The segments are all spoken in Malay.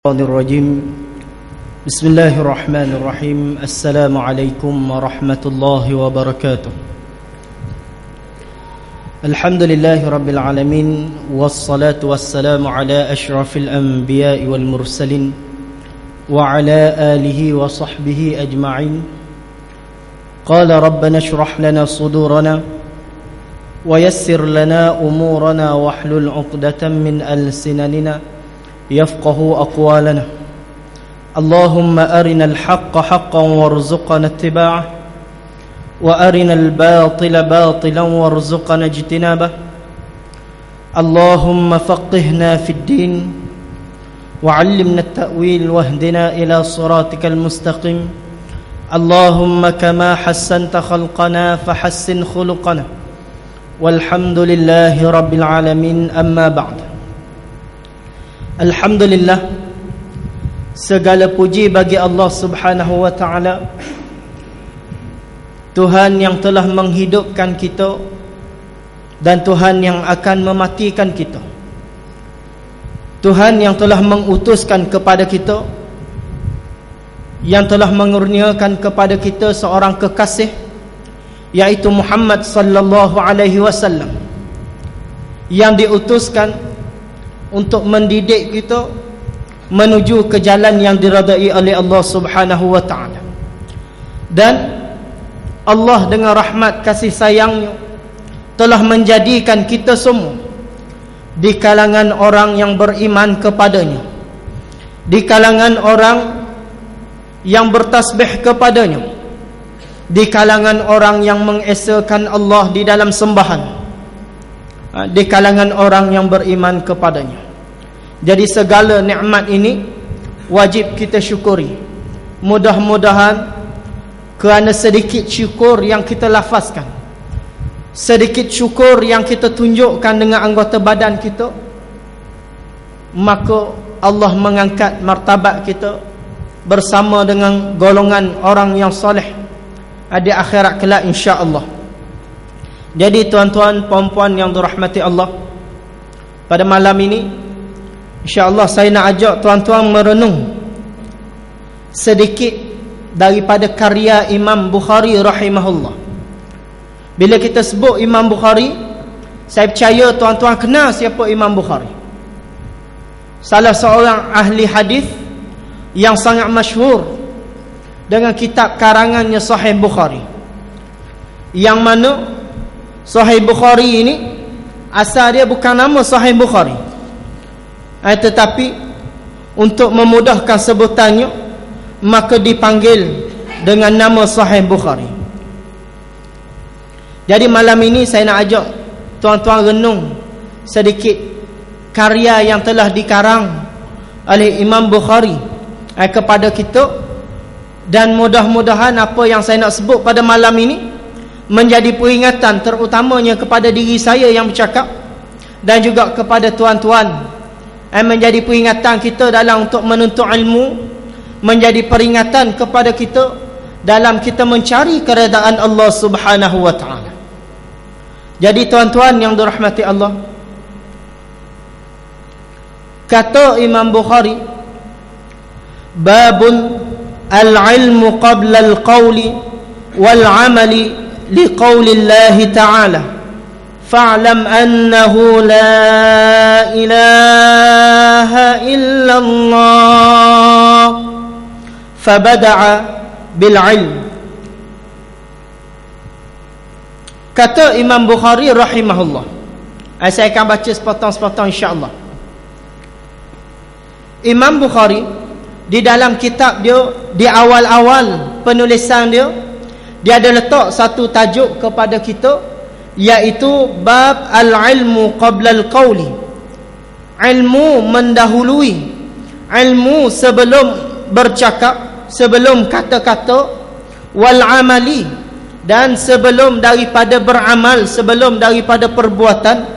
الرجيم بسم الله الرحمن الرحيم السلام عليكم ورحمة الله وبركاته الحمد لله رب العالمين والصلاة والسلام على أشرف الأنبياء والمرسلين وعلى آله وصحبه أجمعين قال ربنا اشرح لنا صدورنا ويسر لنا أمورنا واحلل عقدة من ألسنتنا يفقه أقوالنا اللهم أرنا الحق حقا وارزقنا اتباعه وأرنا الباطل باطلا وارزقنا اجتنابه اللهم فقهنا في الدين وعلمنا التأويل واهدنا إلى صراطك المستقيم اللهم كما حسنت خلقنا فحسن خلقنا والحمد لله رب العالمين أما بعد. Alhamdulillah, segala puji bagi Allah Subhanahu wa ta'ala, Tuhan yang telah menghidupkan kita dan Tuhan yang akan mematikan kita, Tuhan yang telah mengutuskan kepada kita, yang telah mengurniakan kepada kita seorang kekasih, yaitu Muhammad sallallahu alaihi wasallam, yang diutuskan untuk mendidik kita menuju ke jalan yang diridai oleh Allah Subhanahu wa ta'ala. Dan Allah dengan rahmat kasih sayangnya telah menjadikan kita semua di kalangan orang yang beriman kepadanya, di kalangan orang yang bertasbih kepadanya, di kalangan orang yang mengesakan Allah di dalam sembahan, di kalangan orang yang beriman kepadanya. Jadi segala nikmat ini wajib kita syukuri. Mudah-mudahan kerana sedikit syukur yang kita lafazkan, sedikit syukur yang kita tunjukkan dengan anggota badan kita, maka Allah mengangkat martabat kita bersama dengan golongan orang yang soleh di akhirat kelak insya-Allah. Jadi tuan-tuan, puan-puan yang dirahmati Allah, pada malam ini insya-Allah saya nak ajak tuan-tuan merenung sedikit daripada karya Imam Bukhari rahimahullah. Bila kita sebut Imam Bukhari, saya percaya tuan-tuan kenal siapa Imam Bukhari. Salah seorang ahli hadis yang sangat masyhur dengan kitab karangannya Sahih Bukhari, yang mana Sahih Bukhari ini asal dia bukan nama Sahih Bukhari, tetapi untuk memudahkan sebutannya maka dipanggil dengan nama Sahih Bukhari. Jadi malam ini saya nak ajak tuan-tuan renung sedikit karya yang telah dikarang oleh Imam Bukhari kepada kita, dan mudah-mudahan apa yang saya nak sebut pada malam ini menjadi peringatan terutamanya kepada diri saya yang bercakap dan juga kepada tuan-tuan, menjadi peringatan kita dalam untuk menuntut ilmu, menjadi peringatan kepada kita dalam kita mencari keredaan Allah Subhanahu wa ta'ala. Jadi tuan-tuan yang dirahmati Allah, kata Imam Bukhari, babun al-ilmu qabla al-qawli wal-amali لقول الله تعالى فاعلم أنه لا إله إلا الله فبدأ بالعلم. Kata Imam Bukhari rahimahullah, saya akan baca sepotong-sepotong insya-Allah. Imam Bukhari di dalam kitab dia, di awal-awal penulisan dia ada letak satu tajuk kepada kita, iaitu bab al-ilmu qabla al-qawli, ilmu mendahului, ilmu sebelum bercakap, sebelum kata-kata, wal amali, dan sebelum daripada beramal, sebelum daripada perbuatan,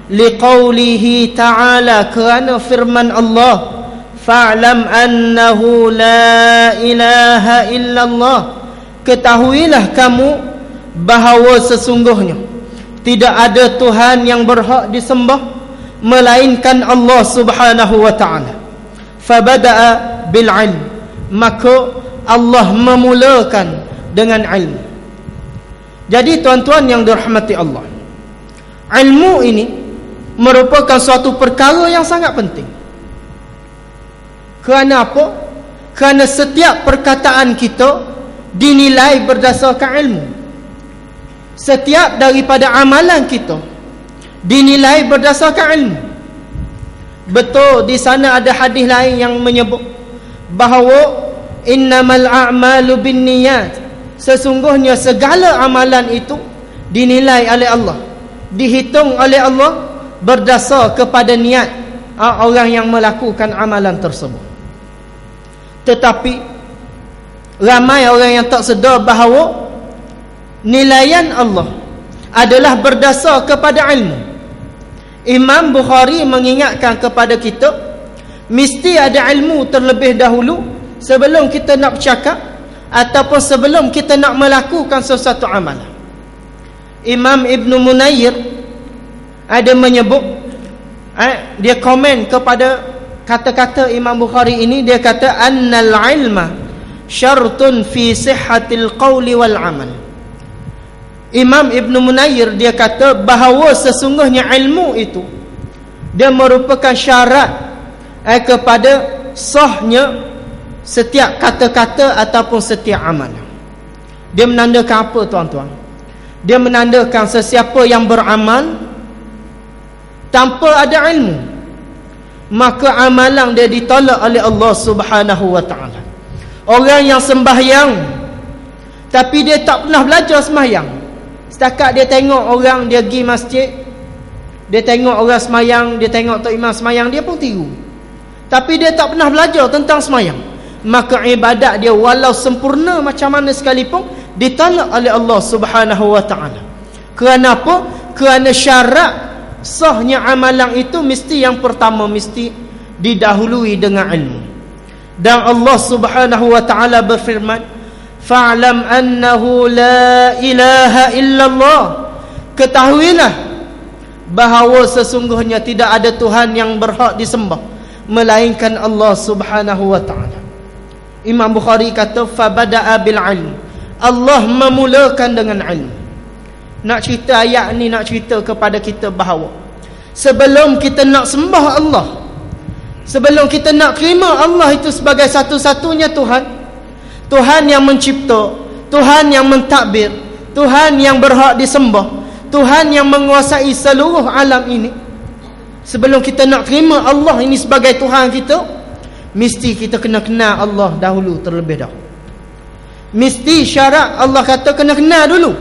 liqaulihi ta'ala, kerana firman Allah, fa'lam annahu la ilaha illallah, ketahuilah kamu bahawa sesungguhnya tidak ada Tuhan yang berhak disembah melainkan Allah Subhanahu wa ta'ala. fabada'a bil ilm, maka Allah memulakan dengan ilmu. Jadi tuan-tuan yang dirahmati Allah, ilmu ini merupakan suatu perkara yang sangat penting. Kerana apa? Kerana setiap perkataan kita dinilai berdasarkan ilmu. Setiap daripada amalan kita dinilai berdasarkan ilmu. Betul, di sana ada hadis lain yang menyebut bahawa innamal a'malu binniyat, sesungguhnya segala amalan itu dinilai oleh Allah, dihitung oleh Allah berdasar kepada niat orang yang melakukan amalan tersebut. Tetapi ramai orang yang tak sedar bahawa nilaian Allah adalah berdasar kepada ilmu. Imam Bukhari mengingatkan kepada kita, mesti ada ilmu terlebih dahulu sebelum kita nak bercakap ataupun sebelum kita nak melakukan sesuatu amalan. Imam Ibn Munayir ada menyebut, dia komen kepada kata-kata Imam Bukhari ini, dia kata annal ilma syartun fi sihhatil qawli wal amal. Imam Ibn Munayir dia kata bahawa sesungguhnya ilmu itu dia merupakan syarat kepada sahnya setiap kata-kata ataupun setiap amalan. Dia menandakan apa tuan-tuan? Dia menandakan sesiapa yang beramal tanpa ada ilmu, maka amalan dia ditolak oleh Allah Subhanahu wa taala. Orang yang sembahyang tapi dia tak pernah belajar sembahyang, setakat dia tengok orang dia pergi masjid, dia tengok orang sembahyang, dia tengok tok imam sembahyang, dia pun tiru, tapi dia tak pernah belajar tentang sembahyang, maka ibadat dia walau sempurna macam mana sekalipun ditolak oleh Allah Subhanahu wa taala. Kerana apa? Kerana syarat sahnya amalan itu mesti yang pertama mesti didahului dengan ilmu. Dan Allah Subhanahu wa taala berfirman, fa'lam annahu la ilaha illallah, ketahuilah bahawa sesungguhnya tidak ada Tuhan yang berhak disembah melainkan Allah Subhanahu wa taala. Imam Bukhari kata fabada'a bil ilm, Allah memulakan dengan ilmu. Nak cerita ayat ni, nak cerita kepada kita bahawa sebelum kita nak sembah Allah, sebelum kita nak terima Allah itu sebagai satu-satunya Tuhan, Tuhan yang mencipta, Tuhan yang mentadbir, Tuhan yang berhak disembah, Tuhan yang menguasai seluruh alam ini, sebelum kita nak terima Allah ini sebagai Tuhan kita, mesti kita kena kenal Allah dahulu terlebih dahulu. Mesti syarat Allah kata kena kenal dulu.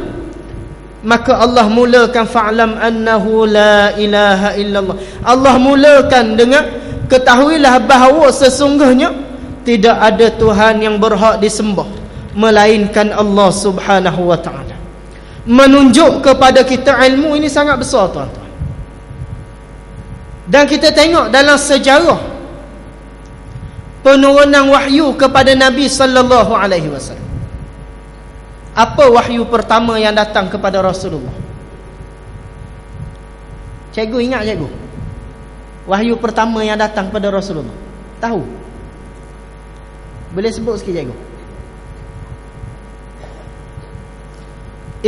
Maka Allah mulakan fa'lam annahu la ilaha illallah. Allah mulakan dengan ketahuilah bahawa sesungguhnya tidak ada Tuhan yang berhak disembah melainkan Allah Subhanahu wa taala. Menunjuk kepada kita ilmu ini sangat besar tuan-tuan. Dan kita tengok dalam sejarah penurunan wahyu kepada Nabi sallallahu alaihi wasallam. Apa wahyu pertama yang datang kepada Rasulullah? Cikgu ingat cikgu? Wahyu pertama yang datang kepada Rasulullah, tahu? Boleh sebut sikit cikgu?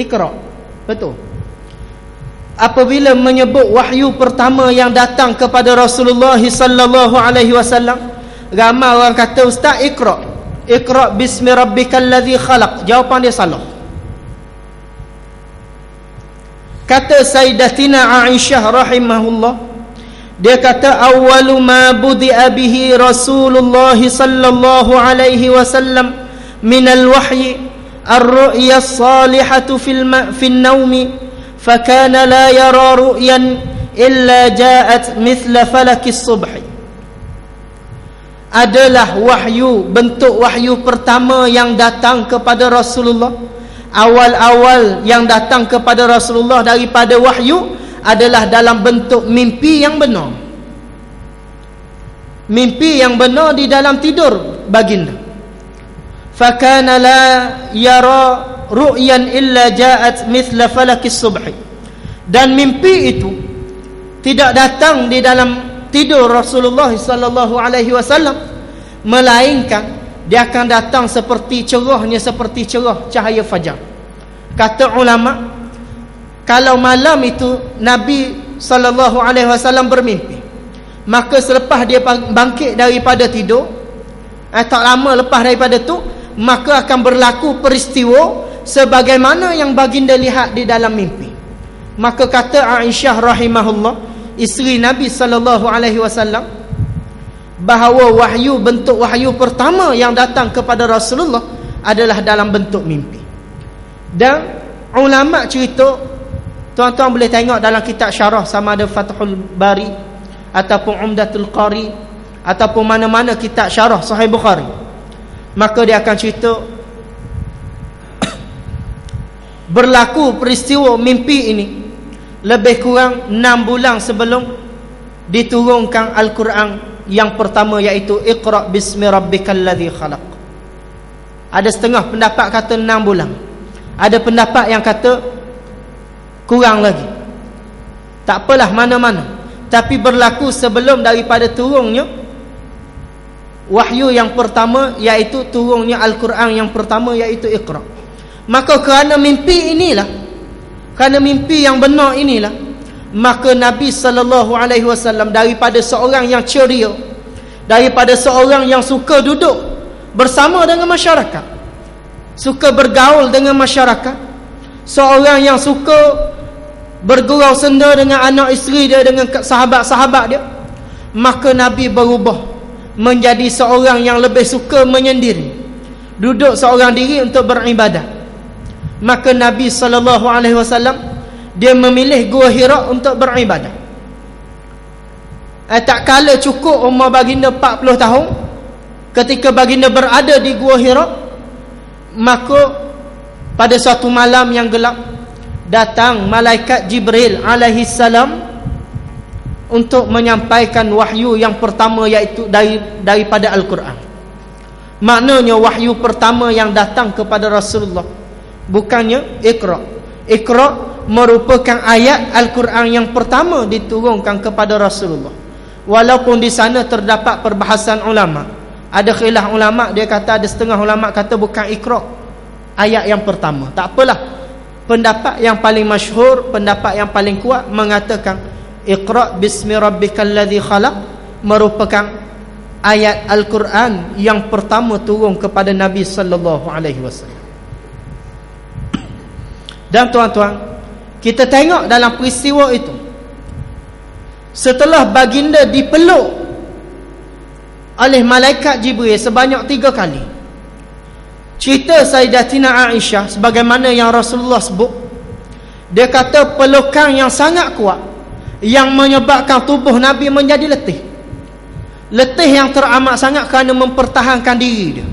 Iqra. Betul. Apabila menyebut wahyu pertama yang datang kepada Rasulullah sallallahu alaihi wasallam, ramai orang kata, ustaz, Iqra. Iqra bismi rabbikal ladzi khalaq. Jawapan dia salah. Kata Sayyidatina Aisyah rahimahullah, dia kata awwalu ma budi'a bihi Rasulullah sallallahu alaihi wasallam min al-wahyi ar-ru'ya as-salihatu fil naumi fakana la yara ru'yan illa ja'at mithla falakis subhi. Adalah wahyu, bentuk wahyu pertama yang datang kepada Rasulullah. Awal-awal yang datang kepada Rasulullah daripada wahyu adalah dalam bentuk mimpi yang benar. Mimpi yang benar di dalam tidur baginda. Fakana la yara ru'yan illa ja'at mithla falakis subhi. Dan mimpi itu tidak datang di dalam tidur Rasulullah sallallahu alaihi wasallam melainkan dia akan datang seperti cerahnya seperti cerah cahaya fajar. Kata ulama, kalau malam itu Nabi SAW bermimpi, maka selepas dia bangkit daripada tidur, tak lama lepas daripada tu, maka akan berlaku peristiwa sebagaimana yang baginda lihat di dalam mimpi. Maka kata Aisyah rahimahullah, isteri Nabi SAW, bahawa bentuk wahyu pertama yang datang kepada Rasulullah adalah dalam bentuk mimpi. Dan ulama cerita, tuan-tuan boleh tengok dalam kitab syarah, sama ada Fathul Bari ataupun Umdatul Qari ataupun mana-mana kitab syarah Sahih Bukhari, maka dia akan cerita berlaku peristiwa mimpi ini lebih kurang 6 bulan sebelum diturunkan Al-Quran yang pertama, iaitu Iqra bismi rabbikal ladzi khalaq. Ada setengah pendapat kata 6 bulan, ada pendapat yang kata kurang lagi. Tak apalah mana-mana, tapi berlaku sebelum daripada turunnya wahyu yang pertama, iaitu turunnya Al-Quran yang pertama, iaitu Iqra. Maka kerana mimpi inilah, kerana mimpi yang benar inilah, maka Nabi SAW daripada seorang yang ceria, daripada seorang yang suka duduk bersama dengan masyarakat, suka bergaul dengan masyarakat, seorang yang suka bergurau senda dengan anak isteri dia, dengan sahabat-sahabat dia, maka Nabi berubah menjadi seorang yang lebih suka menyendiri, duduk seorang diri untuk beribadah. Maka Nabi SAW dia memilih Gua Hira untuk beribadah. Tak kala cukup umur baginda 40 tahun, ketika baginda berada di Gua Hira, maka pada suatu malam yang gelap, datang malaikat Jibril alaihi salam untuk menyampaikan wahyu yang pertama, iaitu daripada Al-Quran. Maknanya wahyu pertama yang datang kepada Rasulullah bukannya Iqra. Iqra merupakan ayat Al-Quran yang pertama diturunkan kepada Rasulullah. Walaupun di sana terdapat perbahasan ulama, ada khilaf ulama, dia kata, ada setengah ulama kata bukan Iqra ayat yang pertama. Tak apalah, pendapat yang paling masyhur, pendapat yang paling kuat mengatakan Iqra bismi rabbikal ladzi khalaq merupakan ayat Al-Quran yang pertama turun kepada Nabi sallallahu alaihi wasallam. Dan tuan-tuan, kita tengok dalam peristiwa itu, setelah baginda dipeluk oleh malaikat Jibril sebanyak 3 kali, cerita Sayyidatina Aisyah sebagaimana yang Rasulullah sebut, dia kata pelukan yang sangat kuat yang menyebabkan tubuh Nabi menjadi letih. Letih yang teramat sangat kerana mempertahankan diri dia.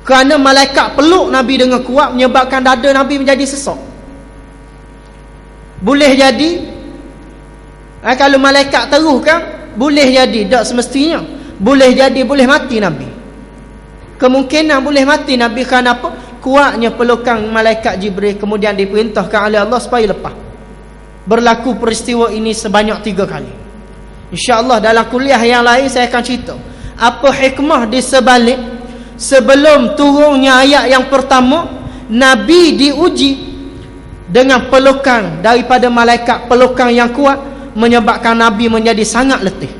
Kerana malaikat peluk Nabi dengan kuat menyebabkan dada Nabi menjadi sesak. Boleh jadi kalau malaikat teruskan, boleh jadi, tak semestinya, boleh jadi boleh mati Nabi. Kemungkinan boleh mati Nabi kerana apa? Kuatnya pelukan malaikat Jibril. Kemudian diperintahkan oleh Allah supaya lepas. Berlaku peristiwa ini sebanyak 3 kali. InsyaAllah dalam kuliah yang lain saya akan cerita apa hikmah di sebalik sebelum turunnya ayat yang pertama, Nabi diuji dengan pelukan daripada malaikat, pelukan yang kuat menyebabkan Nabi menjadi sangat letih.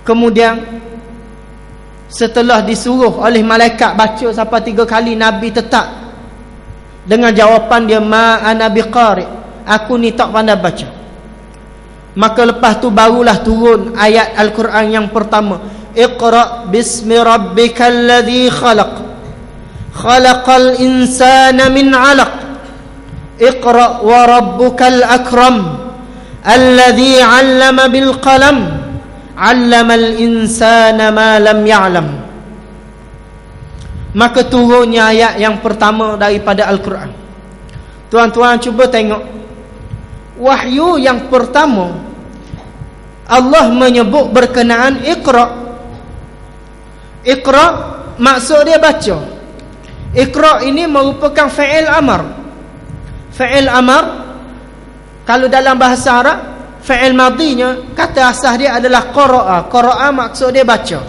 Kemudian setelah disuruh oleh malaikat baca sampai 3 kali, Nabi tetap dengan jawapan dia, ma ana biqari, aku ni tak pandai baca. Maka lepas tu barulah turun ayat Al-Quran yang pertama, Iqra bismi rabbikal ladzi khalaq, khalaqal insana min 'alaq, Iqra wa rabbukal akram, alladzi 'allama bil qalam, 'allamal insana ma lam ya'lam. Maka turunnya ayat yang pertama daripada Al-Quran. Tuan-tuan cuba tengok, wahyu yang pertama Allah menyebut berkenaan Iqra. Iqra maksud dia baca. Iqra ini merupakan fi'il amar. Fi'il amar kalau dalam bahasa Arab Fa'il madinya, kata asas dia adalah qara'a. Qara'a maksud dia baca.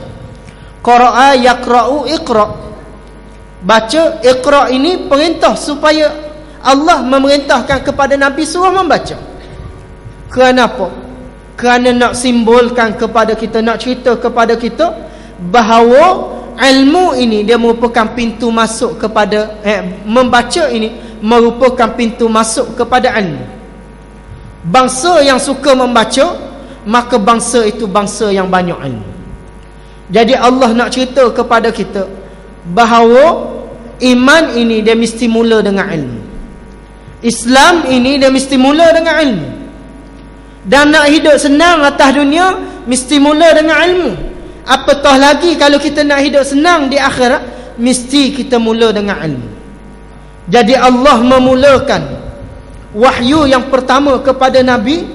Qara'a yaqra'u iqra'. Baca, iqra' ini perintah supaya Allah memerintahkan kepada Nabi suruh membaca. Kerana apa? Kerana nak simbolkan kepada kita, nak cerita kepada kita bahawa ilmu ini dia merupakan pintu masuk kepada membaca ini merupakan pintu masuk kepada ilmu. Bangsa yang suka membaca, maka bangsa itu bangsa yang banyak ilmu. Jadi Allah nak cerita kepada kita bahawa iman ini dia mesti mula dengan ilmu. Islam ini dia mesti mula dengan ilmu. Dan nak hidup senang atas dunia mesti mula dengan ilmu. Apatah lagi kalau kita nak hidup senang di akhirat, mesti kita mula dengan ilmu. Jadi Allah memulakan wahyu yang pertama kepada Nabi,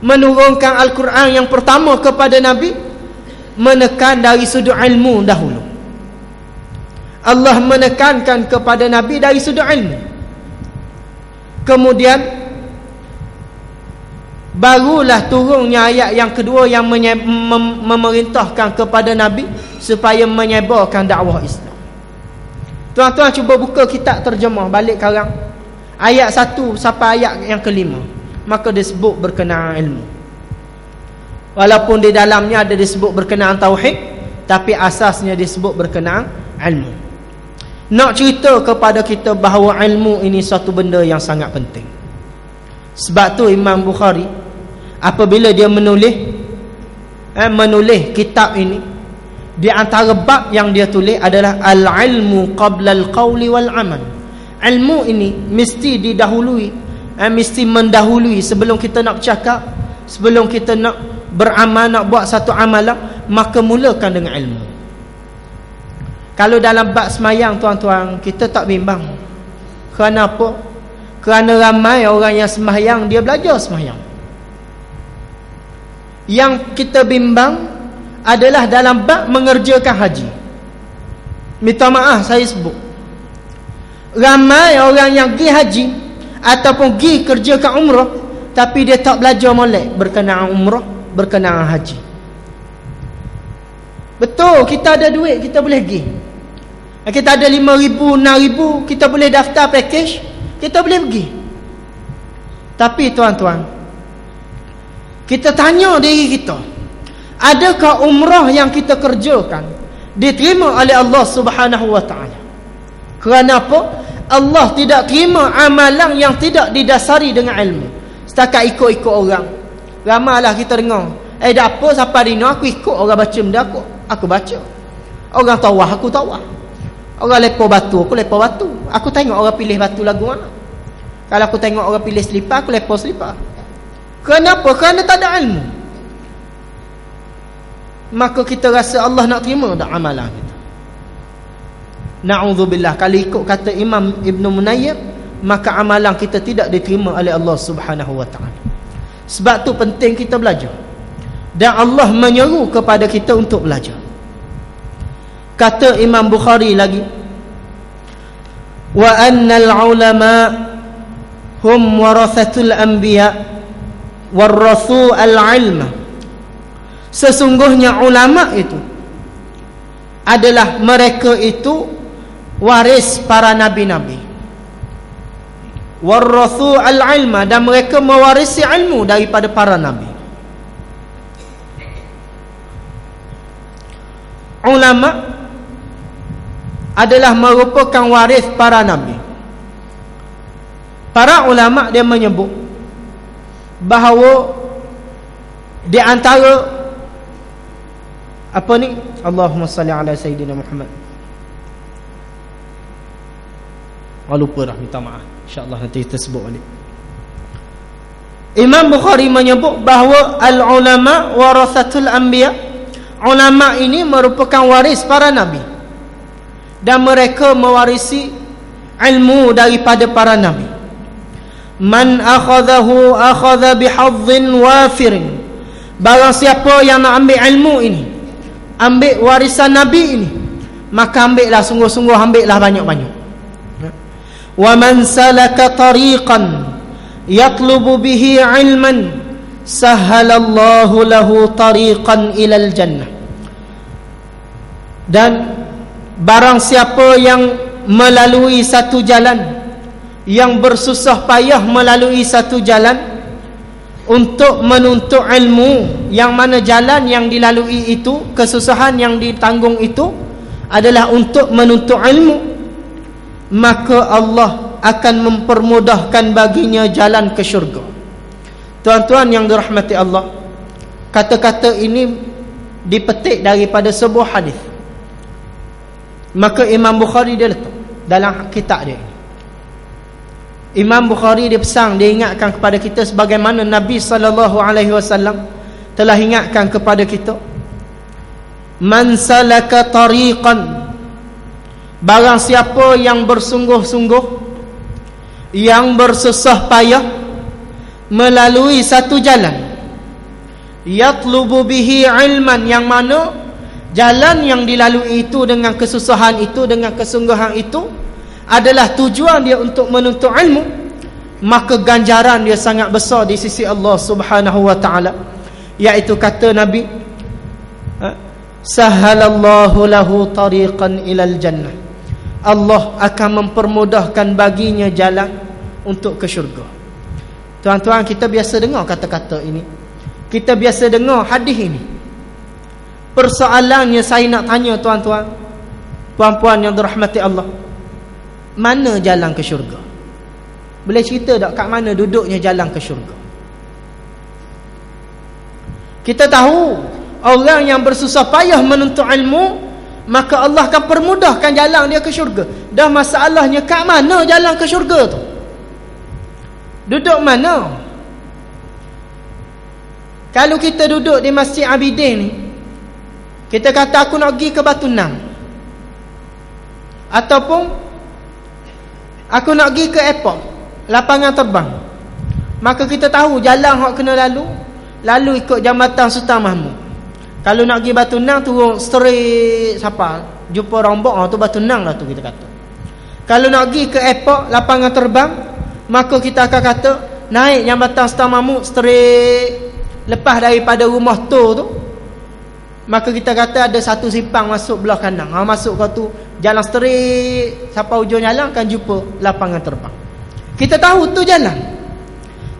menurunkan Al-Quran yang pertama kepada Nabi, menekan dari sudut ilmu dahulu. Allah menekankan kepada Nabi dari sudut ilmu. Kemudian barulah turunnya ayat yang kedua yang memerintahkan kepada Nabi supaya menyebarkan dakwah Islam. Tuan-tuan cuba buka kitab terjemah balik karang ayat 1 sampai ayat yang kelima, maka disebut berkenaan ilmu. Walaupun di dalamnya ada disebut berkenaan tauhid, tapi asasnya disebut berkenaan ilmu. Nak cerita kepada kita bahawa ilmu ini satu benda yang sangat penting. Sebab tu Imam Bukhari apabila dia menulis kitab ini, di antara bab yang dia tulis adalah al-ilmu qabla al-qawli wal-amal. Ilmu ini mesti didahului, mesti mendahului sebelum kita nak cakap, sebelum kita nak beramal, nak buat satu amalan, maka mulakan dengan ilmu. Kalau dalam bab semayang, tuan-tuan, kita tak bimbang. Kerana apa? Kerana ramai orang yang semayang, dia belajar semayang. Yang kita bimbang adalah dalam bab mengerjakan haji. Minta maaf saya sebut, ramai orang yang pergi haji ataupun pergi kerjakan umrah, tapi dia tak belajar molek berkenaan umrah, berkenaan haji. Betul, kita ada duit, kita boleh pergi. Kita ada 5,000, 6,000, kita boleh daftar package, kita boleh pergi. Tapi tuan-tuan, kita tanya diri kita, adakah umrah yang kita kerjakan diterima oleh Allah Subhanahu wa ta'ala? Kerana apa? Allah tidak terima amalan yang tidak didasari dengan ilmu. Setakat ikut-ikut orang. Ramailah kita dengar, dah apa sampai dino aku ikut orang baca benda aku baca. Orang tawah aku tawah. Orang lepas batu aku lepas batu. Aku tengok orang pilih batu lagu mana. Kalau aku tengok orang pilih selipar, aku lepas selipar. Kenapa? Kerana tak ada ilmu. Maka kita rasa Allah nak terima tak amalan kita? Na'udzubillah. Kalau ikut kata Imam Ibn Munayyir, maka amalan kita tidak diterima oleh Allah Subhanahu wa ta'ala. Sebab tu penting kita belajar. Dan Allah menyeru kepada kita untuk belajar. Kata Imam Bukhari lagi, wa annal ulama hum warathatul anbiya warathu al-ilma. Sesungguhnya ulama itu adalah mereka itu waris para nabi-nabi. Warathu al-ilma, dan mereka mewarisi ilmu daripada para nabi. Ulama adalah merupakan waris para nabi. Para ulama dia menyebut bahawa di antara apa ni? Allahumma salli ala Sayyidina Muhammad. Lupa dah, minta maaf. InsyaAllah nanti kita sebut balik. Imam Bukhari menyebut bahawa al-ulama warathatul anbiya. Ulama ini merupakan waris para nabi, dan mereka mewarisi ilmu daripada para nabi. Man akhadahu akhadha bihadhin wafirin. Barang siapa yang nak ambil ilmu ini, ambil warisan nabi ini, maka ambillah sungguh-sungguh, ambillah banyak-banyak. Wa man salaka tariqan yatlubu bihi ilman sahhalallahu lahu tariqan ilal jannah. Dan barang siapa yang melalui satu jalan, yang bersusah payah melalui satu jalan untuk menuntut ilmu, yang mana jalan yang dilalui itu, kesusahan yang ditanggung itu adalah untuk menuntut ilmu, maka Allah akan mempermudahkan baginya jalan ke syurga. Tuan-tuan yang dirahmati Allah, kata-kata ini dipetik daripada sebuah hadis. Maka Imam Bukhari dia letak dalam kitab dia. Imam Bukhari dia pesan, dia ingatkan kepada kita sebagaimana Nabi SAW telah ingatkan kepada kita, man salaka tariqan, barang siapa yang bersungguh-sungguh, yang bersusah payah melalui satu jalan, yatlubu bihi ilman, yang mana jalan yang dilalui itu dengan kesusahan itu, dengan kesungguhan itu adalah tujuan dia untuk menuntut ilmu, maka ganjaran dia sangat besar di sisi Allah Subhanahu wa taala. Iaitu kata Nabi, sahhalallahu lahu tariqan ilal jannah, Allah akan mempermudahkan baginya jalan untuk ke syurga. Tuan-tuan, kita biasa dengar kata-kata ini, kita biasa dengar hadis ini. Persoalannya saya nak tanya tuan-tuan, puan-puan yang dirahmati Allah, mana jalan ke syurga? Boleh cerita tak kat mana duduknya jalan ke syurga? Kita tahu orang yang bersusah payah menuntut ilmu, maka Allah akan permudahkan jalan dia ke syurga. Dah masalahnya kat mana jalan ke syurga tu? Duduk mana? Kalau kita duduk di Masjid Abidin ni, kita kata aku nak pergi ke Batu Nang, ataupun aku nak pergi ke airport, lapangan terbang, maka kita tahu jalan hak kena lalu ikut jambatan Sultan Mahmud. Kalau nak pergi Batu Nang, turun straight siapa? Jumpa rombok tu Batu Nang lah tu kita kata. Kalau nak pergi ke airport, lapangan terbang, maka kita akan kata naik jambatan Sultan Mahmud straight, lepas daripada rumah tu, maka kita kata ada satu simpang masuk belah kanan. Masuk kau tu jalan straight, siapa hujung jalan akan jumpa lapangan terbang. Kita tahu tu jalan.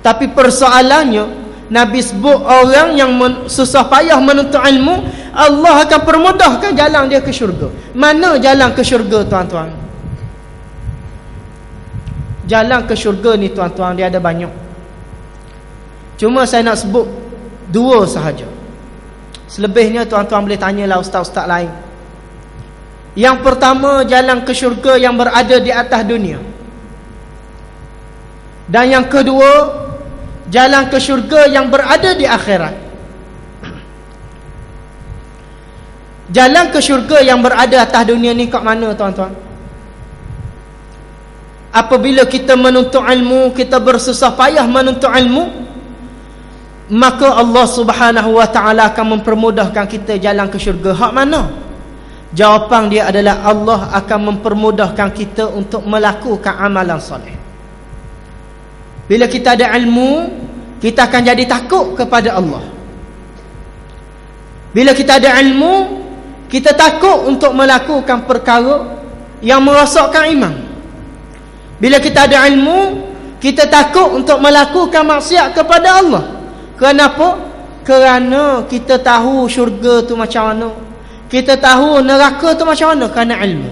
Tapi persoalannya, Nabi sebut orang yang susah payah menuntut ilmu, Allah akan permudahkan jalan dia ke syurga. Mana jalan ke syurga tuan-tuan? Jalan ke syurga ni tuan-tuan, dia ada banyak. Cuma saya nak sebut dua sahaja. Selebihnya tuan-tuan boleh tanyalah ustaz-ustaz lain. Yang pertama, jalan ke syurga yang berada di atas dunia. Dan yang kedua, jalan ke syurga yang berada di akhirat. Jalan ke syurga yang berada atas dunia ni kat mana tuan-tuan? Apabila kita menuntut ilmu, kita bersusah payah menuntut ilmu, maka Allah Subhanahu wa taala akan mempermudahkan kita jalan ke syurga. Hak mana? Jawapan dia adalah Allah akan mempermudahkan kita untuk melakukan amalan soleh. Bila kita ada ilmu, kita akan jadi takut kepada Allah. Bila kita ada ilmu, kita takut untuk melakukan perkara yang merosakkan iman. Bila kita ada ilmu, kita takut untuk melakukan maksiat kepada Allah. Kenapa? Kerana kita tahu syurga tu macam mana, kita tahu neraka tu macam mana, kerana ilmu.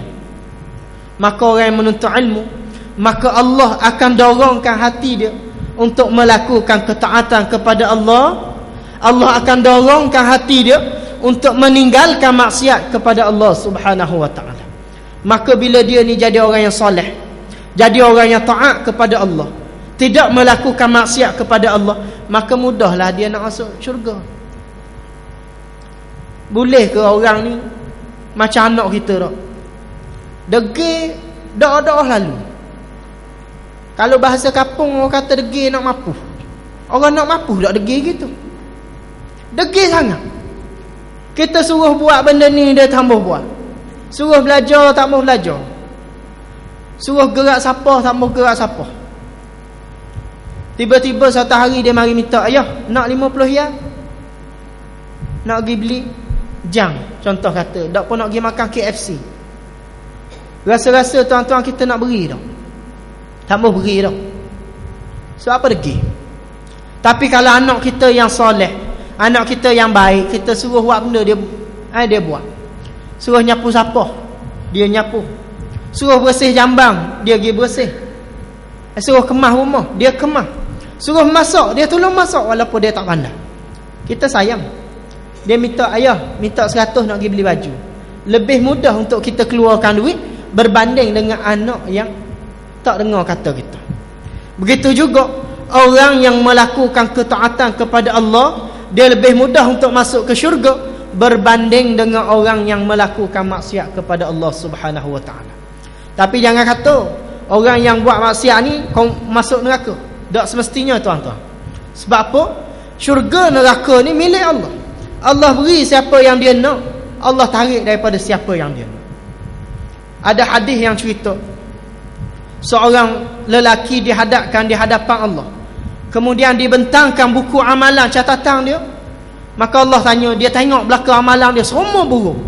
Maka orang yang menuntut ilmu, maka Allah akan dorongkan hati dia untuk melakukan ketaatan kepada Allah. Allah akan dorongkan hati dia untuk meninggalkan maksiat kepada Allah Subhanahu wa taala. Maka bila dia ni jadi orang yang soleh, jadi orang yang taat kepada Allah, tidak melakukan maksiat kepada Allah, maka mudahlah dia nak masuk syurga. Boleh ke orang ni macam anak kita tak? Degil dak lalu. Kalau bahasa kampung orang kata degil nak mapuh. Orang nak mapuh tak degil gitu. Degil sangat. Kita suruh buat benda ni, dia tak mau buat. Suruh belajar tak mau belajar. Suruh gerak siapa tak mau gerak siapa. Tiba-tiba satu hari dia mari minta, ayah nak 50 riyal, nak pergi beli jang, contoh kata, tak pun nak pergi makan KFC. Rasa-rasa tuan-tuan kita nak beri tak? Tak mau beri tak? Sebab apa degil? Tapi kalau anak kita yang soleh, anak kita yang baik, kita suruh buat benda, dia buat. Suruh nyapu sapah, dia nyapu. Suruh bersih jambang, dia pergi bersih. Suruh kemas rumah, dia kemas. Suruh masak, dia tolong masak walaupun dia tak pandai. Kita sayang. Dia minta, ayah minta 100 nak pergi beli baju. Lebih mudah untuk kita keluarkan duit berbanding dengan anak yang tak dengar kata kita. Begitu juga orang yang melakukan ketaatan kepada Allah, dia lebih mudah untuk masuk ke syurga berbanding dengan orang yang melakukan maksiat kepada Allah Subhanahu wa taala. Tapi jangan kata orang yang buat maksiat ni kau masuk neraka. Tak semestinya tuan-tuan. Sebab apa? Syurga neraka ni milik Allah. Allah beri siapa yang dia nak, Allah tarik daripada siapa yang dia nak. Ada hadis yang cerita seorang lelaki dihadapkan di hadapan Allah, kemudian dibentangkan buku amalan catatan dia. Maka Allah tanya, dia tengok belakang amalan dia semua buruk.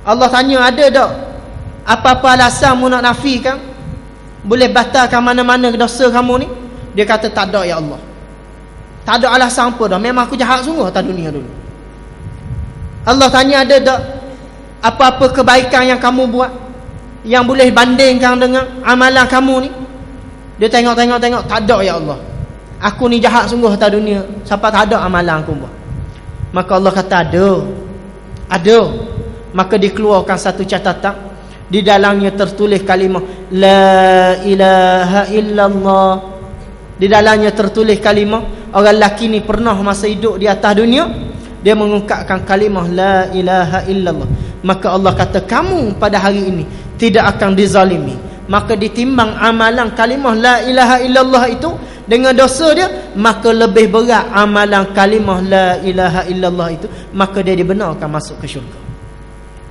Allah tanya, ada tak apa-apa alasan mu nak nafikan, boleh batalkan mana-mana dosa kamu ni? Dia kata, tak ada ya Allah, tak ada alasan apa dah, memang aku jahat sungguh atas dunia dulu. Allah tanya, ada tak apa-apa kebaikan yang kamu buat yang boleh bandingkan dengan amalan kamu ni? Dia tengok, tak ada ya Allah, aku ni jahat sungguh atas dunia sampai tak ada amalan aku buat. Maka Allah kata, ada. Maka dikeluarkan satu catatan, di dalamnya tertulis kalimah la ilaha illallah. Di dalamnya tertulis kalimah, orang lelaki ni pernah masa hidup di atas dunia dia mengungkapkan kalimah la ilaha illallah. Maka Allah kata, kamu pada hari ini tidak akan dizalimi. Maka ditimbang amalan kalimah la ilaha illallah itu dengan dosa dia, maka lebih berat amalan kalimah la ilaha illallah itu, maka dia dibenarkan masuk ke syurga.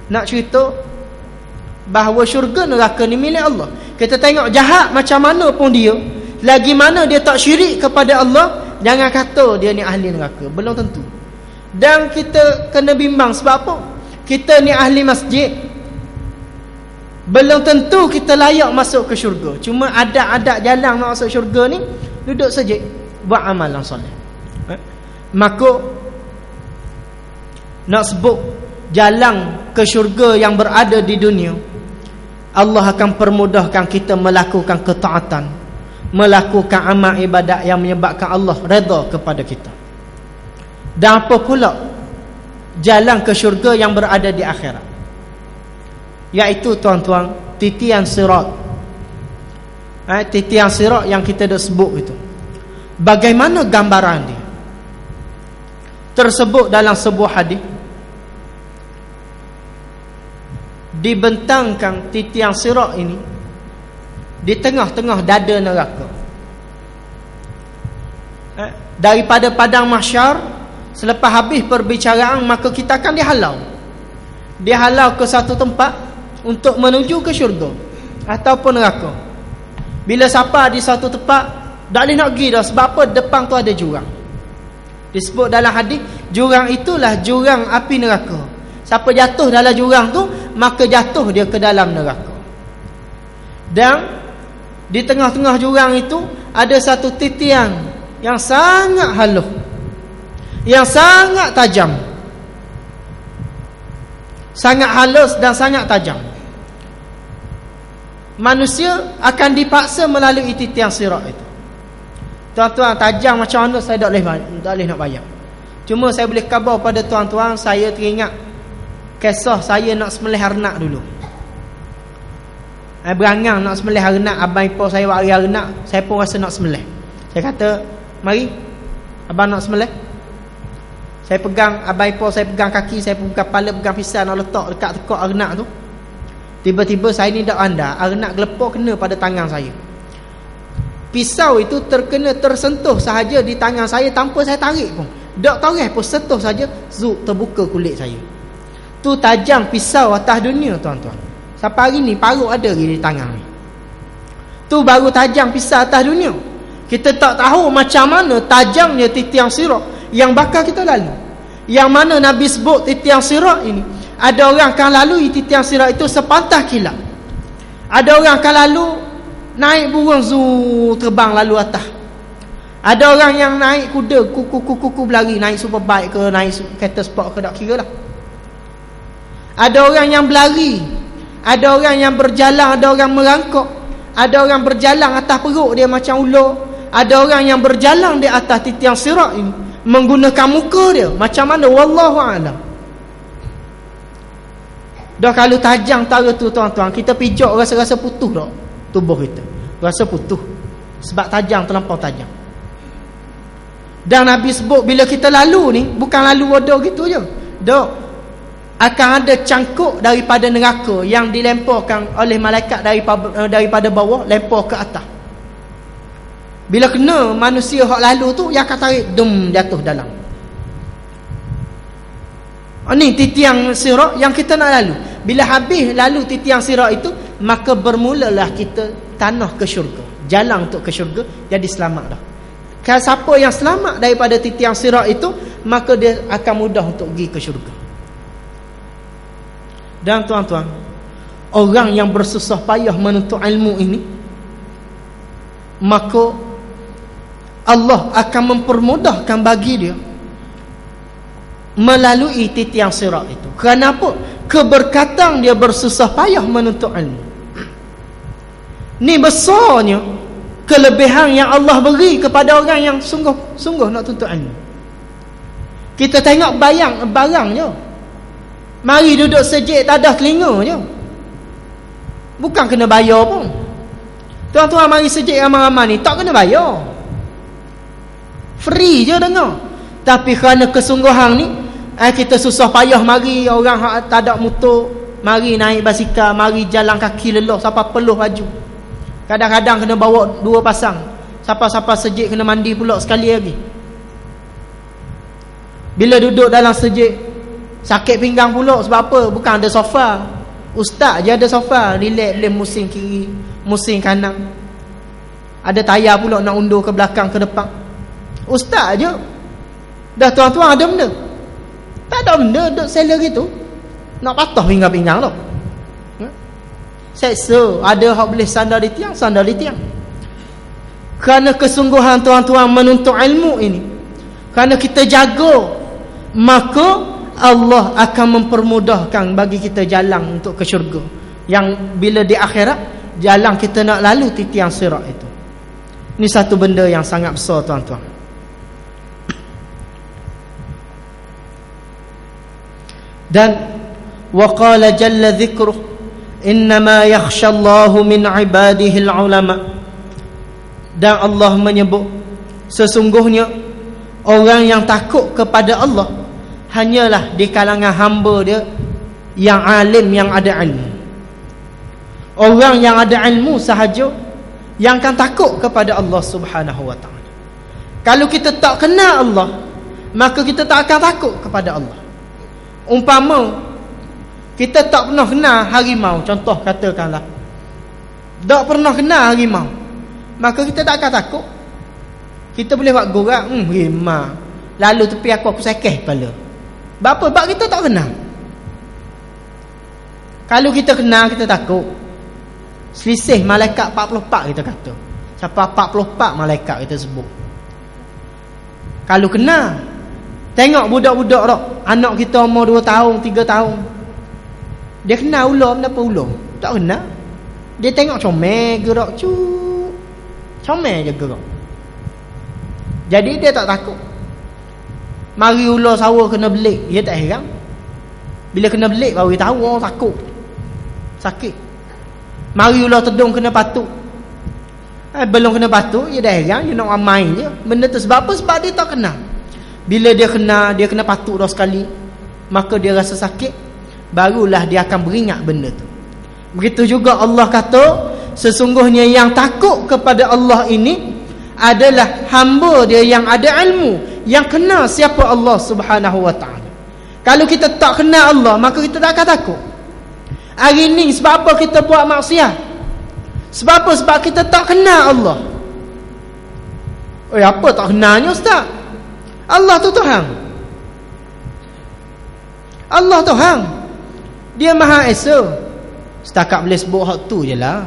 Nak cerita bahawa syurga neraka ni milik Allah. Kita tengok jahat macam mana pun dia, lagi mana dia tak syirik kepada Allah, jangan kata dia ni ahli neraka, belum tentu. Dan kita kena bimbang, sebab apa? Kita ni ahli masjid, belum tentu kita layak masuk ke syurga. Cuma ada jalan nak masuk syurga ni, duduk saja buat amalan soleh. Maka nak sebut jalan ke syurga yang berada di dunia, Allah akan permudahkan kita melakukan ketaatan, melakukan amal ibadat yang menyebabkan Allah redha kepada kita. Dan apa pula jalan ke syurga yang berada di akhirat, iaitu tuan-tuan, titian sirat. Titian sirat yang kita dah sebut itu, bagaimana gambaran dia? Tersebut dalam sebuah hadis, dibentangkan titian sirat ini di tengah-tengah dada neraka. Daripada padang mahsyar, selepas habis perbicaraan, maka kita akan dihalau ke satu tempat untuk menuju ke syurga ataupun neraka. Bila siapa di satu tempat, tak boleh nak pergi dah. Sebab apa? Depan tu ada jurang. Disebut dalam hadis, jurang itulah jurang api neraka. Siapa jatuh dalam jurang tu, maka jatuh dia ke dalam neraka. Dan di tengah-tengah jurang itu ada satu titian yang sangat halus, yang sangat tajam, sangat halus dan sangat tajam. Manusia akan dipaksa melalui titian sirat itu. Tuan-tuan, tajam macam mana saya tak boleh nak bayang. Cuma saya boleh khabar pada tuan-tuan, saya teringat kisah saya nak sembelih arnak dulu. Berangang nak sembelih arnak, abang ipar saya wari arnak, saya pun rasa nak sembelih. Saya kata, mari abang nak sembelih. Saya pegang, abang ipar saya pegang kaki, saya pegang kepala, pegang pisau nak letak dekat tekak arnak tu. Tiba-tiba saya ni tak anda, arnak gelepar kena pada tangan saya. Pisau itu tersentuh sahaja di tangan saya tanpa saya tarik pun. Tak tarik pun, sentuh saja, zuk, terbuka kulit saya. Tu tajam pisau atas dunia, tuan-tuan. Sampai hari ni parut ada di tangan ni. Tu baru tajam pisau atas dunia. Kita tak tahu macam mana tajamnya titiang sirat yang bakal kita lalu. Yang mana Nabi sebut titiang sirat ini, ada orang akan lalui titiang sirat itu sepatah kilat. Ada orang akan lalu naik burung terbang lalu atas. Ada orang yang naik kuda kuku berlari, naik superbike ke, naik kereta sport ke, tak kira lah. Ada orang yang berlari, ada orang yang berjalan, ada orang merangkak, ada orang berjalan atas perut dia macam ular, ada orang yang berjalan di atas titiang sirat ini menggunakan muka dia macam mana, wallahu a'lam. Dah kalau tajam tara tu tuan-tuan, kita pijak rasa-rasa putus dah tubuh kita, rasa putus sebab tajam, terlampau tajam. Dan Nabi sebut bila kita lalu ni bukan lalu bodoh gitu je, dah akan ada cangkuk daripada neraka yang dilemparkan oleh malaikat daripada bawah lempar ke atas. Bila kena manusia hak lalu tu, yang akan tarik jatuh dalam. Ni titiang sirat yang kita nak lalu. Bila habis lalu titiang sirat itu, maka bermulalah kita tanah ke syurga, jalan untuk ke syurga, jadi selamat dah. Kalau siapa yang selamat daripada titiang sirat itu, maka dia akan mudah untuk pergi ke syurga. Dan tuan-tuan, orang yang bersusah payah menuntut ilmu ini, maka Allah akan mempermudahkan bagi dia melalui titiang sirat itu. Kenapa? Keberkatan dia bersusah payah menuntut ilmu. Ni besarnya kelebihan yang Allah beri kepada orang yang sungguh-sungguh nak tuntut ilmu. Kita tengok barang je. Mari duduk sejik tak ada telinga je, bukan kena bayar pun. Tuan-tuan mari sejik ramai-ramai ni tak kena bayar, free je dengar. Tapi kerana kesungguhan ni, kita susah payah mari. Orang tak ada motor, mari naik basikal, mari jalan kaki lelah sampai peluh baju. Kadang-kadang kena bawa 2 pasang, siapa-siapa sejik kena mandi pula sekali lagi. Bila duduk dalam sejik sakit pinggang pula. Sebab apa? Bukan ada sofa. Ustaz je ada sofa, relax boleh musing kiri, musing kanan. Ada tayar pula nak undur ke belakang ke depan. Ustaz je. Dah tuan-tuan ada benda? Tak ada benda, duduk seller gitu. Nak patah pinggang-pinggang tu. Seksa. Ada hak boleh sandar di tiang, sandar di tiang. Kerana kesungguhan tuan-tuan menuntut ilmu ini, kerana kita jaga, maka Allah akan mempermudahkan bagi kita jalan untuk ke syurga. Yang bila di akhirat, jalan kita nak lalu titiang sirat itu. Ini satu benda yang sangat besar tuan-tuan. Dan waqala jalla dhikruh innama yakhshallahu min ibadihi al-ulama. Dan Allah menyebut sesungguhnya orang yang takut kepada Allah hanyalah di kalangan hamba dia yang alim, yang ada ilmu. Orang yang ada ilmu sahaja yang akan takut kepada Allah Subhanahu wa ta'ala. Kalau kita tak kenal Allah, maka kita tak akan takut kepada Allah. Umpama kita tak pernah kenal harimau, contoh katakanlah, tak pernah kenal harimau, maka kita tak akan takut. Kita boleh buat gorak, harimau, lalu tepi aku sekeh kepala. Bapa bab kita tak kenal. Kalau kita kenal, kita takut. Selisih malaikat 44 kita kata. Siapa 44 malaikat kita sebut. Kalau kenal, tengok budak-budak tak, anak kita umur 2 tahun, 3 tahun, dia kenal ular, kenapa ular? Tak kenal. Dia tengok comel gerak, comel je gerak. Jadi dia tak takut. Mari ular sawah kena belik, dia tak heran. Bila kena belik baru dia tahu, orang takut, sakit. Mari ular tedung kena patuk, belum kena patuk dia dah heran, dia nak main je. Benda tu sebab apa? Sebab dia tak kenal. Bila dia kena patuk dah sekali, maka dia rasa sakit, barulah dia akan beringat benda tu. Begitu juga Allah kata, sesungguhnya yang takut kepada Allah ini adalah hamba dia yang ada ilmu, yang kenal siapa Allah Subhanahu wa ta'ala. Kalau kita tak kenal Allah, maka kita tak akan takut. Hari ni sebab apa kita buat maksiat? Sebab apa? Sebab kita tak kenal Allah. Apa tak kenalnya ustaz? Allah tu Tuhan. Allah Tuhan. Dia Maha Esa. Setakat boleh sebut hak tu je lah.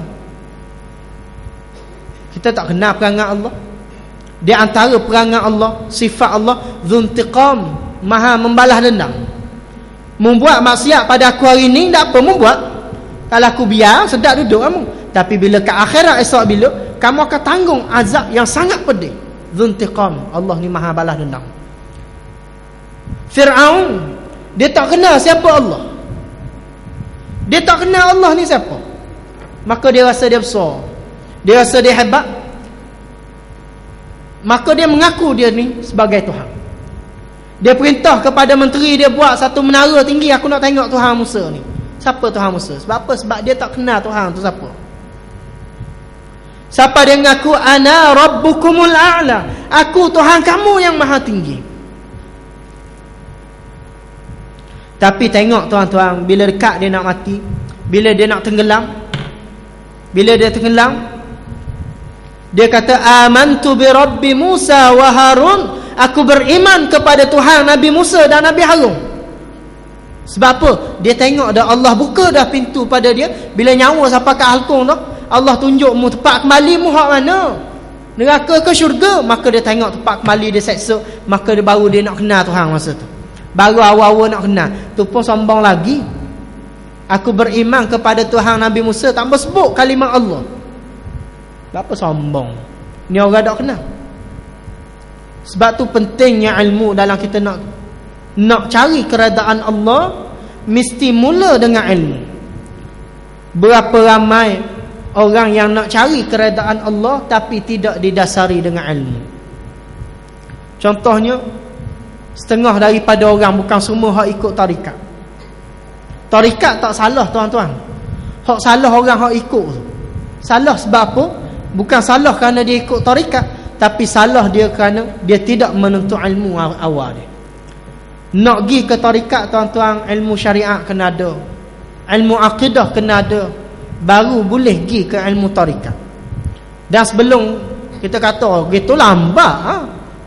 Kita tak kenal perangai Allah. Di antara perangai Allah, sifat Allah, Dzuntiqam, Maha membalas dendam. Membuat maksiat pada aku hari ni, tak apa membuat. Kalau aku biar, sedap duduk kamu. Tapi bila ke akhirat esok bila, kamu akan tanggung azab yang sangat pedih. Dzuntiqam, Allah ni Maha balas dendam. Fir'aun, dia tak kenal siapa Allah. Dia tak kenal Allah ni siapa. Maka dia rasa dia besar, dia rasa dia hebat. Maka dia mengaku dia ni sebagai Tuhan. Dia perintah kepada menteri dia buat satu menara tinggi. Aku nak tengok Tuhan Musa ni. Siapa Tuhan Musa? Sebab apa? Sebab dia tak kenal Tuhan tu siapa. Siapa dia mengaku ana rabbukumul a'la, aku Tuhan kamu yang maha tinggi. Tapi tengok tuan-tuan, bila dekat dia nak mati, bila dia nak tenggelam, bila dia tenggelam, dia kata amantu bi rabbi Musa wa Harun, aku beriman kepada Tuhan Nabi Musa dan Nabi Harun. Sebab apa? Dia tengok dah Allah buka dah pintu pada dia. Bila nyawa sampai ke halkung tu, Allah tunjuk mu tempat kembali mu hak mana, neraka ke syurga. Maka dia tengok tempat kembali dia seksa. Maka dia baru dia nak kenal Tuhan masa tu. Baru awal-awal nak kenal. Tu pun sombong lagi. Aku beriman kepada Tuhan Nabi Musa, tambah sebut kalimat Allah. Apa sombong? Ni orang tak kenal. Sebab tu pentingnya ilmu dalam kita nak cari keredaan Allah, mesti mula dengan ilmu. Berapa ramai orang yang nak cari keredaan Allah tapi tidak didasari dengan ilmu. Contohnya, setengah daripada orang, bukan semua hak ikut tarikat. Tarikat tak salah tuan-tuan. Hak salah orang hak ikut tu. Salah sebab apa? Bukan salah kerana dia ikut tarikat, tapi salah dia kerana dia tidak menuntut ilmu awal dia. Nak pergi ke tarikat tuan-tuan, ilmu syariat kena ada, ilmu akidah kena ada, baru boleh pergi ke ilmu tarikat. Dan sebelum kita kata gitu lambat ha?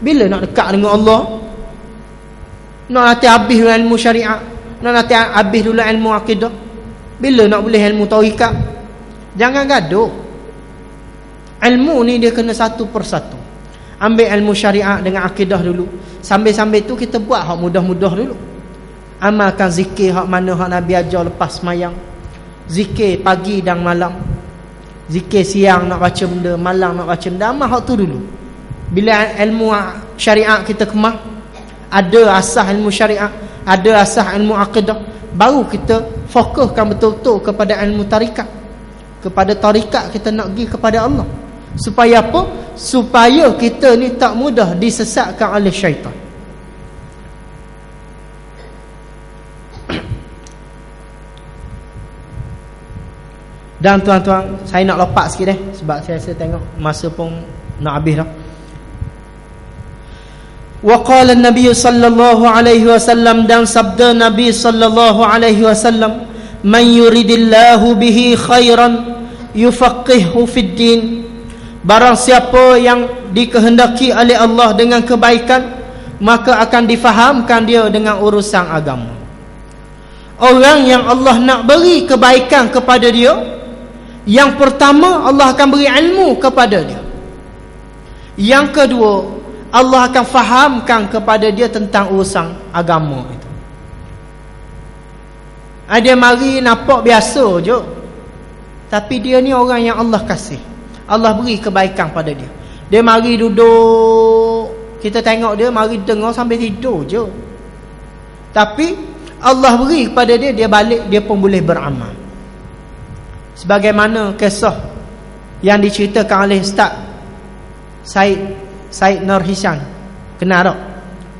Bila nak dekat dengan Allah, nak nanti habis dulu ilmu syariat, nak nanti habis dulu ilmu akidah, bila nak boleh ilmu tarikat? Jangan gaduh. Ilmu ni dia kena satu persatu. Ambil ilmu syariat dengan akidah dulu. Sambil-sambil tu kita buat hak mudah-mudah dulu. Amalkan zikir hak mana hak Nabi ajar lepas semayang. Zikir pagi dan malam. Zikir siang nak baca benda, malam nak baca benda. Amal hak tu dulu. Bila ilmu syariat kita kemah, ada asas ilmu syariat, ada asas ilmu akidah, baru kita fokuskan betul-betul kepada ilmu tarikat. Kepada tarikat kita nak pergi kepada Allah. Supaya apa? Supaya kita ni tak mudah disesatkan oleh syaitan. Dan tuan-tuan, saya nak lopak sikit sebab saya tengok masa pun nak habis dah. Wa qala an-nabiy sallallahu alaihi wasallam, dan sabda Nabi sallallahu alaihi wasallam, man yuridillahu bihi khairan yufaqihu fid din. Barang siapa yang dikehendaki oleh Allah dengan kebaikan, maka akan difahamkan dia dengan urusan agama. Orang yang Allah nak beri kebaikan kepada dia, yang pertama Allah akan beri ilmu kepada dia. Yang kedua, Allah akan fahamkan kepada dia tentang urusan agama itu. Dia mari nampak biasa je, tapi dia ni orang yang Allah kasih. Allah beri kebaikan pada dia. Dia mari duduk, kita tengok dia mari dengar sambil tidur je. Tapi Allah beri kepada dia, dia balik dia pun boleh beramal. Sebagaimana kisah yang diceritakan oleh Ustaz Said Nur Hisan. Kenal tak?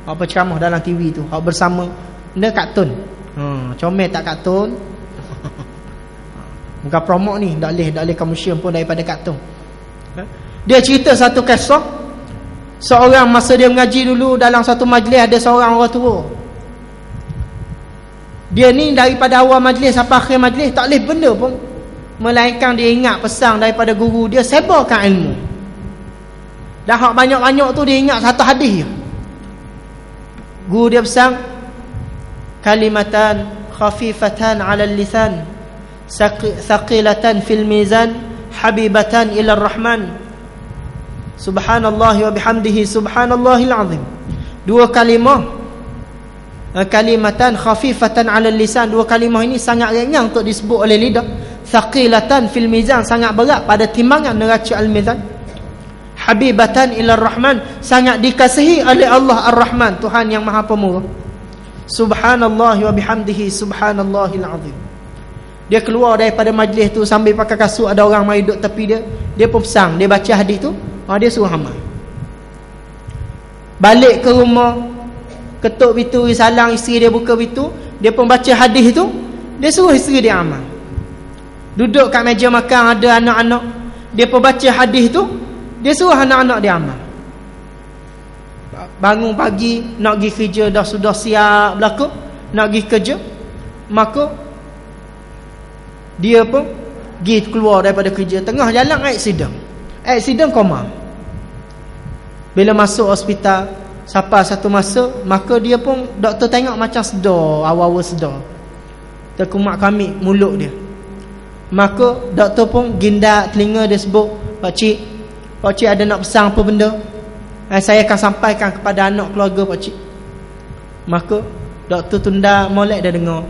Apa ceramah dalam TV tu, hak bersama dia kartun. Comel tak kartun. Bukan promote ni, tak boleh komersial pun daripada kartun. Dia cerita satu kisah. Seorang masa dia mengaji dulu, dalam satu majlis ada seorang orang tua. Dia ni daripada awal majlis sampai akhir majlis tak boleh benda pun, melainkan dia ingat pesan daripada guru dia, sebarkan ilmu. Dan hak banyak-banyak tu dia ingat satu hadis je. Guru dia pesan, kalimatan khafifatan 'ala al-lisan, thaqilatan fil mizan, habibatan ila ar-rahman. Subhanallah wa bihamdihi subhanallahil azim. Dua kalimah, kalimatan khafifatan 'ala al-lisan, dua kalimah ini sangat ringan untuk disebut oleh lidah. Thaqilatan fil mizan, sangat berat pada timbangan neraca al-mizan. Habibatan ila ar-rahman, sangat dikasihi oleh Allah ar-Rahman, Tuhan yang Maha Pemurah. Subhanallah wa bihamdihi subhanallahil azim. Dia keluar daripada majlis tu sambil pakai kasut, ada orang mai duduk tepi dia, dia pun pesang, dia baca hadis tu, dia suruh amal. Balik ke rumah, ketuk pintu, salang isteri dia, buka pintu, dia pun baca hadis tu, dia suruh isteri dia amal. Duduk kat meja makan, ada anak-anak, dia pun baca hadis tu, dia suruh anak-anak dia amal. Bangun pagi nak pergi kerja, dah sudah siap berlaku nak pergi kerja, maka dia pun pergi keluar daripada kerja. Tengah jalan accident koma. Bila masuk hospital, sampai satu masa, maka dia pun doktor tengok macam sedar, awal-awal sedar, terkumat kami mulut dia. Maka doktor pun gindak telinga dia, sebut, Pakcik ada nak pesan apa benda? Saya akan sampaikan kepada anak keluarga pakcik. Maka doktor tunda molek dia dengar.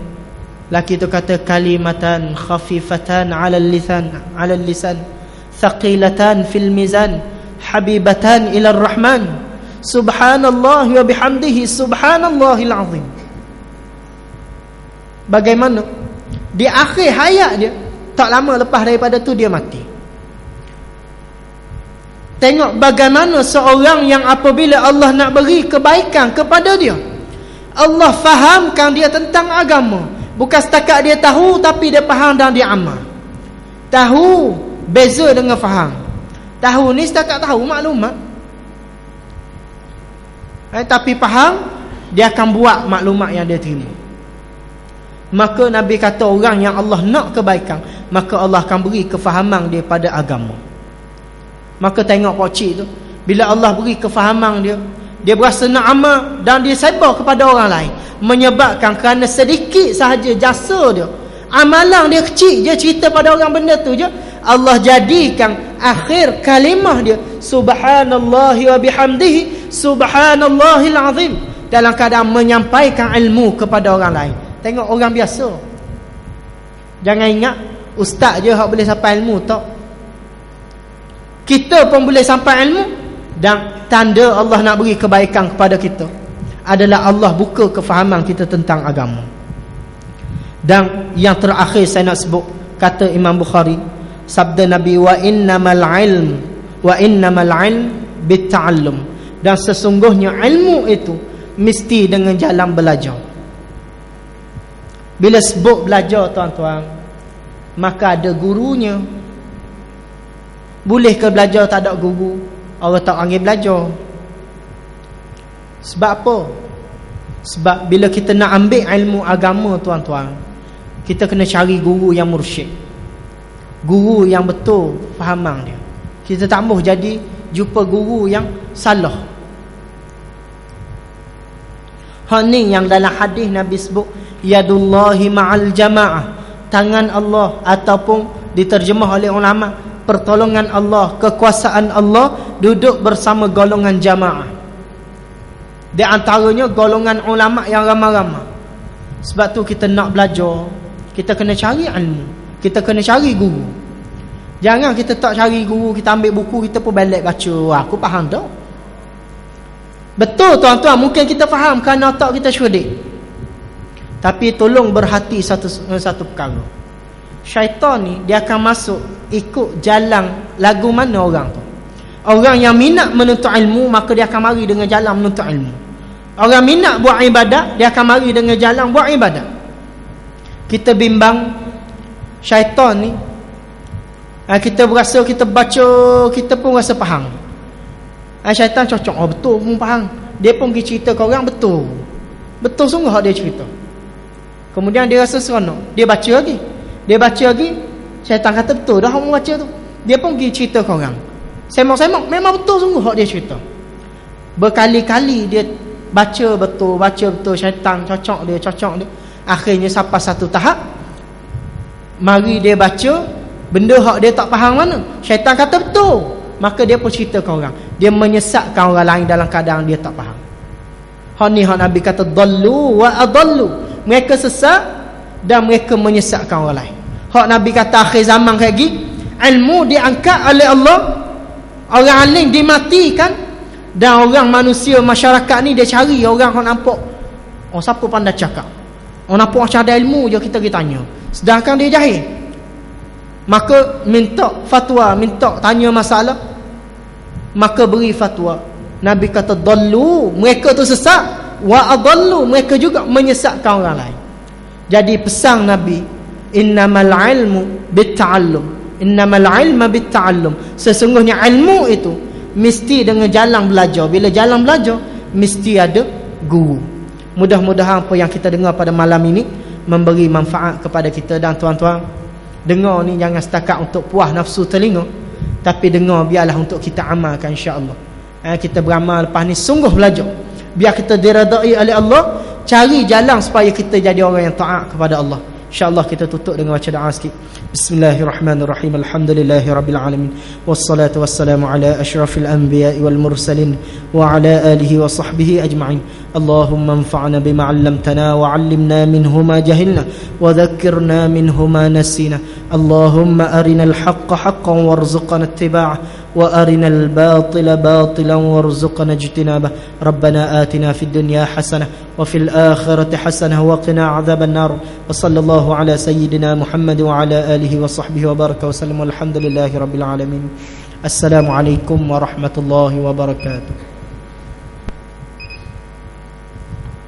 Laki tu kata, kalimatan khafifatan 'ala al-lisan, thaqilatan fil mizan, habibatan ila ar-rahman. Subhanallah wa bihamdihi subhanallahil azim. Bagaimana? Di akhir hayat dia, tak lama lepas daripada tu dia mati. Tengok bagaimana seorang yang apabila Allah nak beri kebaikan kepada dia, Allah fahamkan dia tentang agama. Bukan setakat dia tahu, tapi dia faham dan dia amal. Tahu beza dengan faham. Tahu ni setakat tahu maklumat, tapi faham, dia akan buat maklumat yang dia terima. Maka Nabi kata, orang yang Allah nak kebaikan, maka Allah akan beri kefahaman dia pada agama. Maka tengok pakcik tu, bila Allah beri kefahaman dia, dia berasa nak amal dan dia sebar kepada orang lain, menyebabkan kerana sedikit sahaja jasa dia, amalan dia kecil, dia cerita pada orang benda tu je, Allah jadikan akhir kalimah dia subhanallah wa bihamdihi subhanallahil azim, dalam keadaan menyampaikan ilmu kepada orang lain. Tengok orang biasa, jangan ingat ustaz je hak boleh sampai ilmu, tak. Kita pun boleh sampai ilmu. Dan tanda Allah nak beri kebaikan kepada kita adalah Allah buka kefahaman kita tentang agama. Dan yang terakhir saya nak sebut, kata Imam Bukhari, sabda Nabi, wa innamal ilm bitta'allum, dan sesungguhnya ilmu itu mesti dengan jalan belajar. Bila sebut belajar, tuan-tuan, maka ada gurunya. Boleh ke belajar tak ada guru? Orang tak panggil belajar. Sebab apa? Sebab bila kita nak ambil ilmu agama, tuan-tuan, kita kena cari guru yang mursyid, guru yang betul fahaman dia. Kita tak mahu jadi jumpa guru yang salah. Hal ni yang dalam hadis Nabi sebut, yadullahi ma'al jamaah, tangan Allah, ataupun diterjemah oleh ulama, pertolongan Allah, kekuasaan Allah duduk bersama golongan jamaah. Di antaranya golongan ulama yang ramai-ramai. Sebab tu kita nak belajar, kita kena cari ilmu, kita kena cari guru. Jangan kita tak cari guru, kita ambil buku, kita pun balik baca, aku faham tak? Betul tuan-tuan, mungkin kita faham kerana otak kita cerdik. Tapi tolong berhati satu perkara. Syaitan ni dia akan masuk ikut jalan lagu mana orang tu. Orang yang minat menuntut ilmu, maka dia akan mari dengan jalan menuntut ilmu. Orang minat buat ibadat, dia akan mari dengan jalan buat ibadat. Kita bimbang syaitan ni, kita berasa kita baca, kita pun rasa faham. Syaitan cocok, betul pun faham. Dia pun pergi cerita ke orang, betul sungguh dia cerita. Kemudian dia rasa seronok, dia baca lagi, syaitan kata betul dah kamu baca tu. Dia pun pergi cerita ke orang. Semok-semok memang betul sungguh hak dia cerita. Berkali-kali dia baca betul syaitan cocok dia. Akhirnya sampai satu tahap, mari dia baca benda hak dia tak faham mana, syaitan kata betul, maka dia pun cerita ke orang. Dia menyesatkan orang lain dalam keadaan dia tak faham. Hak ni hak Nabi kata dallu wa adallu, mereka sesat dan mereka menyesatkan orang lain. Hak Nabi kata akhir zaman kayak gini, ilmu diangkat oleh Allah, orang alim dimatikan, dan orang manusia masyarakat ni dia cari orang yang nampak siapa pandai cakap, orang nampak macam ada ilmu je kita tanya, sedangkan dia jahil. Maka minta fatwa, minta tanya masalah, maka beri fatwa. Nabi kata dallu, mereka tu sesat, wa adallu, mereka juga menyesatkan orang lain. Jadi pesan Nabi, innamal ilmu bitta'allum, innamal ilma bitta'allum, sesungguhnya ilmu itu mesti dengan jalan belajar. Bila jalan belajar mesti ada guru. Mudah-mudahan apa yang kita dengar pada malam ini memberi manfaat kepada kita. Dan tuan-tuan, dengar ni jangan setakat untuk puas nafsu telinga, tapi dengar biarlah untuk kita amalkan, insya-Allah. Kita beramal lepas ni sungguh belajar, biar kita diredai oleh Allah, cari jalan supaya kita jadi orang yang taat kepada Allah. InsyaAllah kita tutup dengan baca doa sikit. Bismillahirrahmanirrahim. Alhamdulillahirabbil alamin. Wassalatu wassalamu ala asyrafil anbiya'i wal mursalin wa ala alihi wa sahbihi ajma'in. Allahumma anfa'na bima 'allamtana wa 'allimna minhu ma jahilna wa dhakkirna minhu ma nasina. Allahumma arinal haqqa haqqan warzuqna ittiba'ah وأرنا الباطل باطلا وارزقنا اجتنابه ربنا آتنا في الدنيا حسنة وفي الآخرة حسنة وقنا عذاب النار وصلى الله على سيدنا محمد وعلى آله وصحبه وبارك وسلم والحمد لله رب العالمين. السلام عليكم ورحمة الله وبركاته.